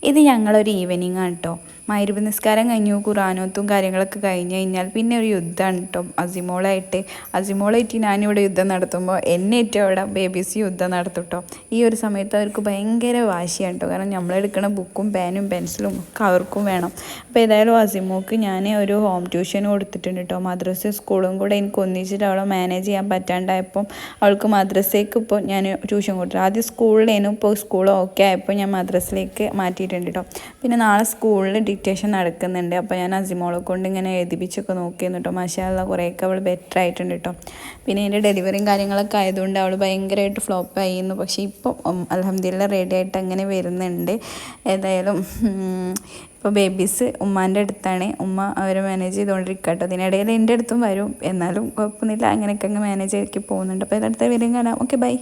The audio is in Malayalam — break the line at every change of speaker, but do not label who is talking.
ഇത് ഞങ്ങളൊരു ഈവനിങ് ആണ് കേട്ടോ. മഗ്‌രിബ് നിസ്കാരം കഴിഞ്ഞു, ഖുർആനോത്തും കാര്യങ്ങളൊക്കെ കഴിഞ്ഞ് കഴിഞ്ഞാൽ പിന്നെ ഒരു യുദ്ധമാണ് കേട്ടോ അസിമോളായിട്ട് ഞാനിവിടെ യുദ്ധം നടത്തുമ്പോൾ എന്നേറ്റവും അവിടെ ബേബീസ് യുദ്ധം നടത്തും കേട്ടോ. ഈ ഒരു സമയത്ത് അവർക്ക് ഭയങ്കര വാശിയാണ് കേട്ടോ. കാരണം നമ്മളെടുക്കണ ബുക്കും പേനും പെൻസിലും ഒക്കെ അവർക്കും വേണം. അപ്പോൾ ഏതായാലും അസിമോക്ക് ഞാൻ ഒരു ഹോം ട്യൂഷൻ കൊടുത്തിട്ടുണ്ട് കേട്ടോ. മദ്രസ സ്കൂളും കൂടെ എനിക്ക് ഒന്നിച്ചിട്ട് അവളെ മാനേജ് ചെയ്യാൻ പറ്റാണ്ടായപ്പം അവൾക്ക് മദ്രസയ്ക്ക് ഇപ്പോൾ ഞാൻ ട്യൂഷൻ കൊടുത്തു. ആദ്യം സ്കൂളിലേനും ഇപ്പോൾ സ്കൂൾ ഓക്കെ ആയപ്പോൾ ഞാൻ മദ്രസയിലേക്ക് മാറ്റിയിട്ടുണ്ട് കേട്ടോ. പിന്നെ നാളെ സ്കൂളിൽ ഡിക്റ്റേഷൻ നടക്കുന്നുണ്ട്. അപ്പോൾ ഞാൻ അസിമോളെ കൊണ്ട് ഇങ്ങനെ എഴുതിപ്പിച്ചൊക്കെ നോക്കിയിരുന്നു കേട്ടോ. മാഷാഅല്ലാ കുറേയൊക്കെ അവൾ ബെറ്റർ ആയിട്ടുണ്ട് കേട്ടോ. പിന്നെ എൻ്റെ ഡെലിവറിയും കാര്യങ്ങളൊക്കെ ആയതുകൊണ്ട് അവൾ ഭയങ്കരമായിട്ട് ഫ്ലോപ്പ് ആയിരുന്നു. പക്ഷേ ഇപ്പം അൽഹംദുലില്ലാ റെഡി ആയിട്ട് അങ്ങനെ വരുന്നുണ്ട്. ഏതായാലും ഇപ്പോൾ ബേബീസ് ഉമ്മാൻ്റെ അടുത്താണ്. ഉമ്മ അവരെ മാനേജ് ചെയ്തുകൊണ്ടിരിക്കുക കേട്ടോ. അതിനിടയിൽ എൻ്റെ അടുത്തും വരും, എന്നാലും കുഴപ്പമൊന്നുമില്ല, അങ്ങനെയൊക്കെ അങ്ങ് മാനേജ് ആക്കി പോകുന്നുണ്ട്. അപ്പോൾ അടുത്ത വരും കാണാം. Okay, by.